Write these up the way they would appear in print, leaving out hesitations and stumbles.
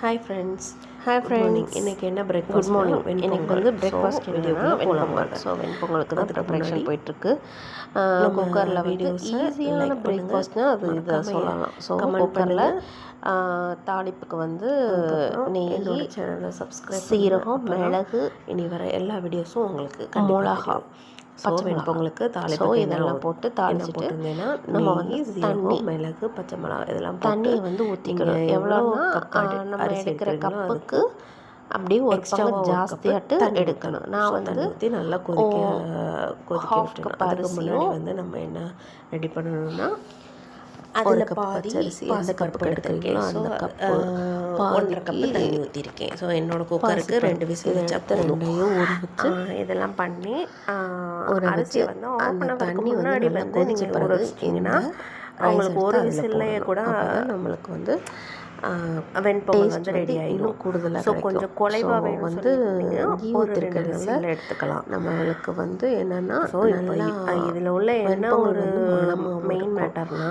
Hi friends. Good morning. இன்றைக்கி என்ன breakfast? Good morning. இன்றைக்கி வந்து பிரேக்ஃபாஸ்ட் வீடியோக்குள்ளே வெண்பொங்கல். போகலாம். ஸோ வெண்பொங்கலுக்கு தான் ப்ரிப்பரேஷன் போயிட்டுருக்கு. நம்ம குக்கரில் வந்து வீடியோஸை ஈஸியான லைக் பிரேக்ஃபாஸ்ட்னால் அது இதை மறக்காம சொல்லலாம். ஸோ கமெண்ட் குக்கரில் தாளிப்புக்கு வந்து நெய், என்னோட சேனலை சப்ஸ்கிரைப் சீரகம், மிளகு, இனி வர எல்லா வீடியோஸும் உங்களுக்கு மிளகா, பச்சை வெண்பொங்கலுக்கு ஸோ இதெல்லாம் போட்டு தாளிச்சிட்டு போட்டிருந்தேன்னா நம்ம வந்து தண்ணி, மிளகு, பச்சை மிளகா இதெல்லாம் தண்ணியை வந்து ஊற்றிக்கணும். எவ்வளோன்னா நம்ம எடுக்கிற கப்புக்கு அப்படியே ஒரு எக்ஸ்ட்ராவாக பக்கம் ஜாஸ்தியாட்டு எடுக்கணும். நான் வந்து ஊற்றி நல்லா கொதிக்க half விட்டுணும். cup அதுக்கு முன்னாடி அரிசியும் வந்து நம்ம என்ன ரெடி பண்ணணும்னா அதில் கப் பாதி பச்சரிசி எந்த பாசி கப்புக்கு பருப்பு எடுத்திருக்கீங்களோ அந்த கப்பு 1.5 கப்பு தண்ணி ஊற்றிருக்கேன். ஸோ என்னோடய குக்கருக்கு 2 விசில் வச்சா ரெண்டையும் ஊற வச்சு இதெல்லாம் பண்ணி ஊற வச்சு வந்து அந்த தண்ணி முன்னாடி வந்து வந்து நீங்கள் ஊற வச்சிட்டிங்கன்னா அவங்களுக்கு ஒரு விசில்லையே கூட நம்மளுக்கு வந்து வெண்பொங்கல் வந்து ரெடி ஆகிடும். இன்னும் கூடுதலாக. ஸோ கொஞ்சம் குலைவாக வந்து கீ ஊற்றிருக்கிறதுனால எடுத்துக்கலாம். நம்மளுக்கு வந்து என்னென்னா இதில் உள்ள என்ன ஒரு மெயின் மேட்டர்னா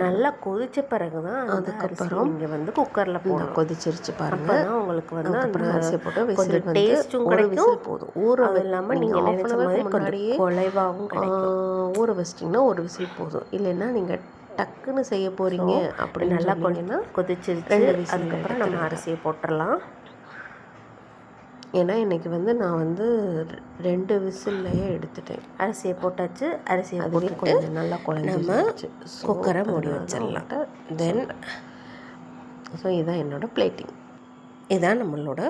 நல்லா கொதிச்ச பிறகு தான் அதுக்கப்புறம் நீங்கள் வந்து குக்கரில் போடணும். கொதிச்சிருச்சு பாருங்க. உங்களுக்கு வந்து அந்த அரிசியை போட்டு கொஞ்சம் விசில் டேஸ்ட்டும் ஒரு கிடைக்கும். விசில் போதும். ஊற இல்லாமல் நீங்கள் நினைச்ச மாதிரி முன்னாடியே குலைவாகவும் கிடைக்கும். ஊற வச்சிட்டிங்கன்னா ஒரு விசில் போதும். இல்லைன்னா நீங்கள் டக்குன்னு செய்ய போகிறீங்க அப்படி நல்லா சொன்னீங்கன்னா கொதிச்சிருச்சு. அதுக்கப்புறம் நம்ம அரிசியை போட்டுடலாம். ஏன்னா இன்றைக்கி வந்து நான் வந்து 2 விசில்லையே எடுத்துட்டேன். அரிசியை போட்டாச்சு. அரிசியை போட்டு கொஞ்சம் நல்லா நம்ம குக்கரை மூடி வச்சிடலாம். தென் ஸோ இதுதான் என்னோடய பிளேட்டிங். இதுதான் நம்மளோட